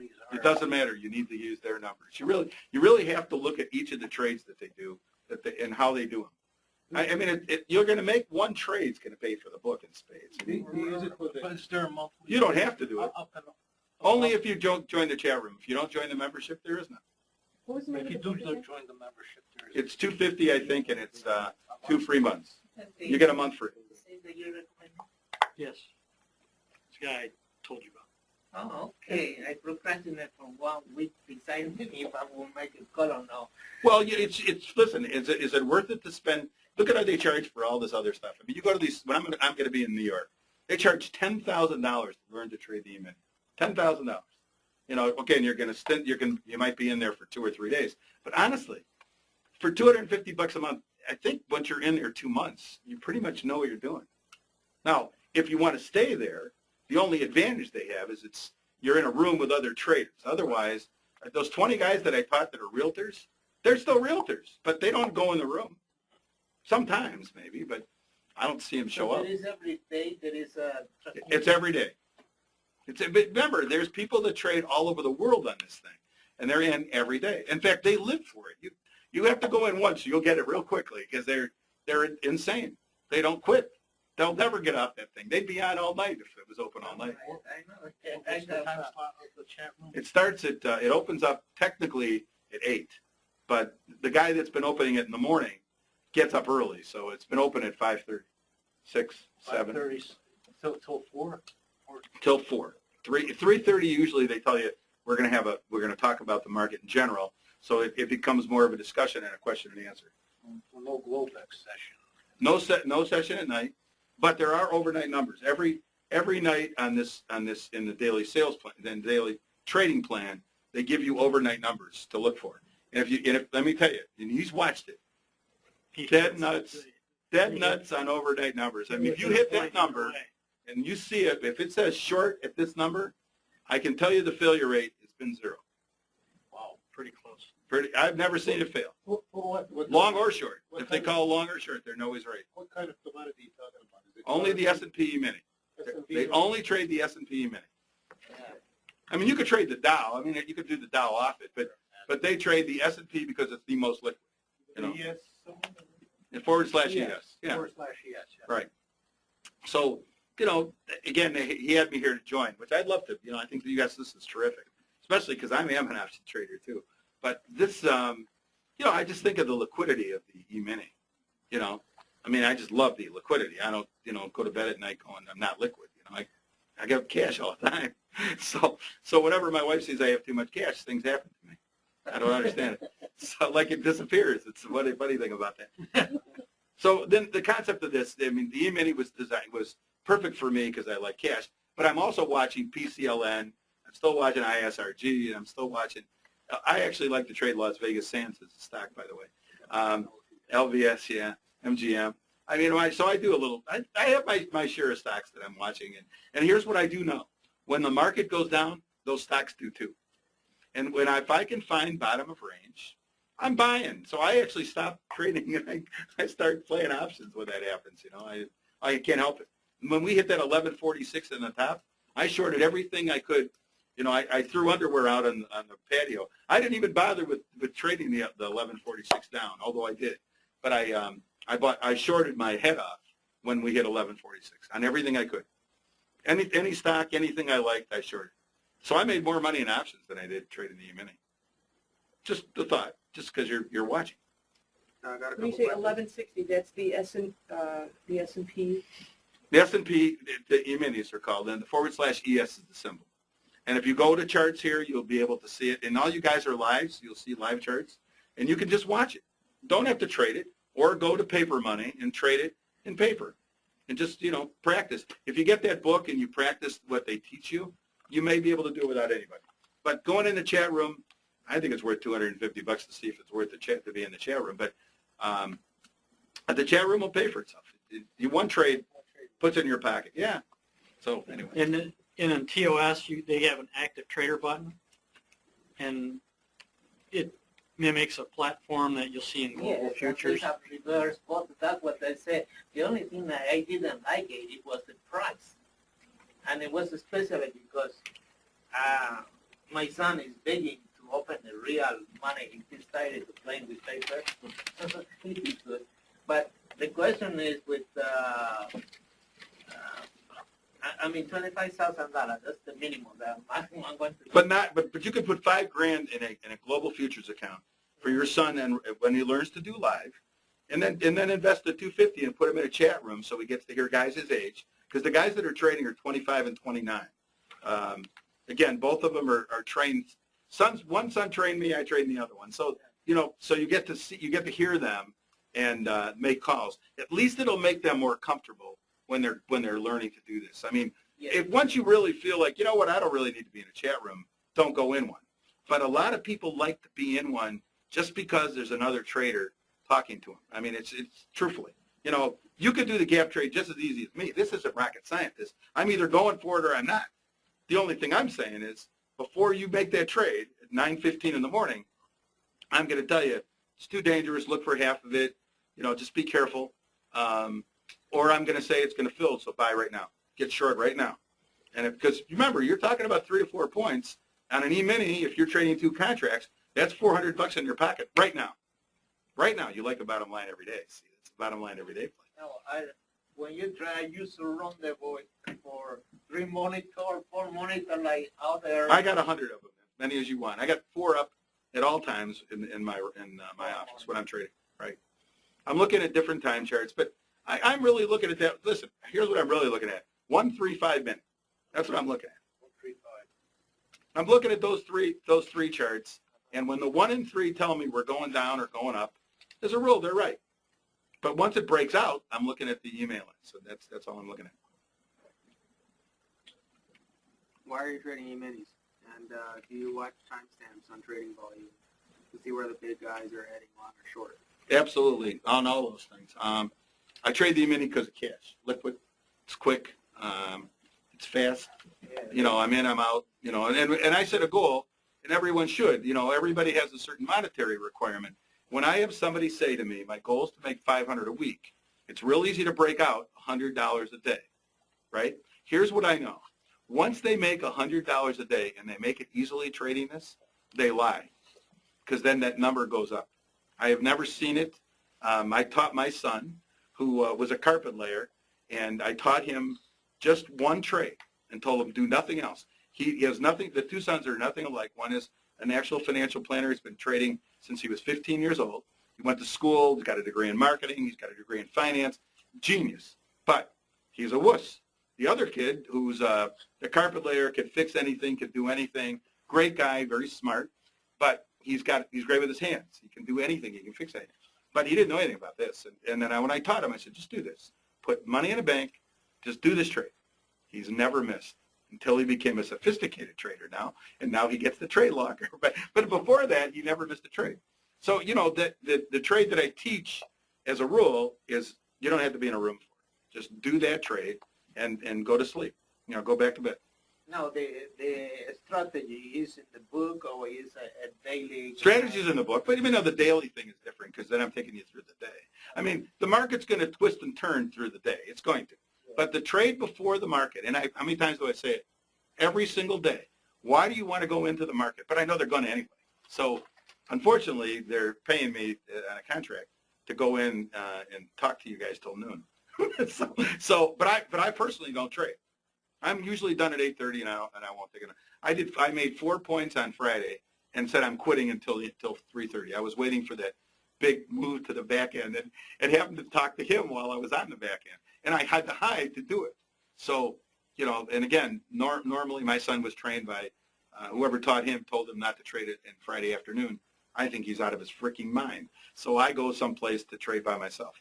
companies are. It doesn't matter. You need to use their numbers. You really have to look at each of the trades that they do, and how they do them. I mean, you're going to make one trade's going to pay for the book in spades. But is there a monthly? You don't have to do it. Only if you join the chat room. If you don't join the membership, there is none. If you do join the membership, there is. It's $250, I think, and it's 2 free months. You get a month free. Yes. This guy I told you about. Oh, okay. I procrastinated for 1 week deciding if I will make a call or no. Well, listen. Is it worth it to spend? Look at how they charge for all this other stuff. I mean, you go to these. When I'm going to be in New York, they charge $10,000 to learn to trade the E-Mini. $10,000. You know, okay, and you might be in there for 2 or 3 days. But honestly, for $250 a month, I think once you're in there 2 months, you pretty much know what you're doing. Now, if you want to stay there, the only advantage they have is you're in a room with other traders. Otherwise, those 20 guys that I taught that are realtors, they're still realtors, but they don't go in the room. Sometimes, maybe, but I don't see them show up. There is every day. There is a. It's every day. But remember, there's people that trade all over the world on this thing, and they're in every day. In fact, they live for it. You have to go in once, you'll get it real quickly because they're insane. They don't quit. They'll never get off that thing. They'd be on all night if it was open all night. What's the time slot of the chat room? It starts at it opens up technically at 8, but the guy that's been opening it in the morning gets up early, so it's been open at 5:30, 6, 7. 5:30 till 4. Till 4. 3:30 usually they tell you we're going to talk about the market in general, so it becomes more of a discussion and a question and answer. Well, no Globex session. No session at night, but there are overnight numbers every night on this in the daily sales plan, then daily trading plan. They give you overnight numbers to look for, and if let me tell you, and he's watched it. Dead nuts on overnight numbers. I mean, if you hit that number and you see it, if it says short at this number, I can tell you the failure rate has been 0. Wow, pretty close. I've never seen it fail. What Long or short. If they call long or short, they're always right. What kind of commodity are you talking about? Is it Only the S&P E-Mini. They only trade the S&P E-Mini. I mean, you could trade the Dow. I mean, you could do the Dow off it, but they trade the S&P because it's the most liquid. You know. Yes. And /ES. Yeah. /ES. Right. So, you know, again, he had me here to join, which I'd love to. You know, I think that you guys, this is terrific, especially because I am an option trader too. But this, you know, I just think of the liquidity of the E-Mini. You know, I mean, I just love the liquidity. I don't, you know, go to bed at night going, I'm not liquid. You know, I get cash all the time. So whenever my wife sees I have too much cash, things happen to me. I don't understand it. So like it disappears. It's a funny thing about that. So then the concept of this, I mean, the E-Mini was perfect for me because I like cash. But I'm also watching PCLN. I'm still watching ISRG, and I'm still watching. I actually like to trade Las Vegas Sands as a stock, by the way. LVS, yeah, MGM. I mean, so I do a little. I have my share of stocks that I'm watching, and here's what I do know: when the market goes down, those stocks do too. And if I can find bottom of range, I'm buying. So I actually stop trading and I start playing options when that happens. You know, I can't help it. When we hit that 1146 in the top, I shorted everything I could. You know, I threw underwear out on the patio. I didn't even bother with trading the 1146 down, although I did. But I shorted my head off when we hit 1146 on everything I could. Any stock, anything I liked, I shorted. So I made more money in options than I did trading the E-Mini. Just the thought, just because you're watching. When you say 1160, that's the S&P. The S&P, the E-Minis are called, and the /ES is the symbol. And if you go to charts here, you'll be able to see it. And all you guys are live, so you'll see live charts, and you can just watch it. Don't have to trade it, or go to paper money and trade it in paper, and just practice. If you get that book and you practice what they teach you, you may be able to do it without anybody. But going in the chat room, I think it's worth $250 to see if it's worth the to be in the chat room. But the chat room will pay for itself. One trade puts it in your pocket. Yeah. So anyway. And in TOS, they have an active trader button, and it mimics a platform that you'll see in global futures. They have reverse, but that's what I said. The only thing that I didn't like it was the price. And it was especially because my son is begging to open the real money. He started to play with paper. It is good. But the question is with, I mean, $25,000. That's the minimum that I'm going to do. But you could put $5,000 in a global futures account for your son, and when he learns to do live, and then invest the $250 and put him in a chat room so he gets to hear guys his age, because the guys that are trading are 25 and 29. Again, both of them are trained. One son trained me, I trained the other one. So so you get to hear them and make calls. At least it'll make them more comfortable when they're learning to do this. I mean, if once you really feel like, you know what, I don't really need to be in a chat room, don't go in one. But a lot of people like to be in one just because there's another trader talking to them. I mean, it's truthfully, you could do the gap trade just as easy as me. This isn't rocket science. I'm either going for it or I'm not. The only thing I'm saying is, before you make that trade at 9:15 in the morning, I'm going to tell you, it's too dangerous. Look for half of it. Just be careful. Or I'm going to say it's going to fill, so buy right now. Get short right now. And because remember, you're talking about 3 to 4 points on an E-mini. If you're trading 2 contracts, that's $400 in your pocket right now. Right now, you like a bottom line every day. See, it's a bottom line every day play. No, when you try, I used to run the boy for 3 monitor, 4 monitor, like out there. I got 100 of them, as many as you want. I got 4 up at all times in my office when I'm trading. Right. I'm looking at different time charts, but I'm really looking at that. Listen, here's what I'm really looking at: 1-3-5 minute. That's what I'm looking at. 1-3-5. I'm looking at those three charts, and when the 1 and 3 tell me we're going down or going up, there's a rule. They're right. But once it breaks out, I'm looking at the email. So that's all I'm looking at. Why are you trading E-Minis? And do you watch timestamps on trading volume to see where the big guys are heading, long or short? Absolutely, on all those things. I trade the E-mini because of cash. Liquid, it's quick, it's fast. I'm in, I'm out. And I set a goal, and everyone should. Everybody has a certain monetary requirement. When I have somebody say to me, my goal is to make $500 a week, it's real easy to break out $100 a day, right? Here's what I know. Once they make $100 a day and they make it easily trading this, they lie, because then that number goes up. I have never seen it. I taught my son, who was a carpet layer, and I taught him just one trade and told him do nothing else. He has nothing. The 2 sons are nothing alike. One is an actual financial planner. He's been trading since he was 15 years old. He went to school. He's got a degree in marketing. He's got a degree in finance. Genius. But he's a wuss. The other kid, who's the carpet layer, can fix anything, can do anything. Great guy, very smart. But he's great with his hands. He can do anything. He can fix anything. But he didn't know anything about this. And then when I taught him, I said, just do this. Put money in a bank. Just do this trade. He's never missed until he became a sophisticated trader now. And now he gets the trade locker. But before that, he never missed a trade. So, the trade that I teach as a rule is you don't have to be in a room for it. Just do that trade and go to sleep. Go back to bed. No, the strategy is in the book, or is a daily? Strategy is in the book, but even though the daily thing is different, because then I'm taking you through the day. I mean, the market's going to twist and turn through the day. It's going to. But the trade before the market, and how many times do I say it? Every single day. Why do you want to go into the market? But I know they're going to anyway. So, unfortunately, they're paying me on a contract to go in and talk to you guys till noon. But I personally don't trade. I'm usually done at 8:30, and I won't take it. I made 4 points on Friday and said I'm quitting until 3:30. I was waiting for that big move to the back end, and happened to talk to him while I was on the back end, and I had to hide to do it. So, and again, normally my son was trained by whoever taught him told him not to trade it in Friday afternoon. I think he's out of his freaking mind. So I go someplace to trade by myself.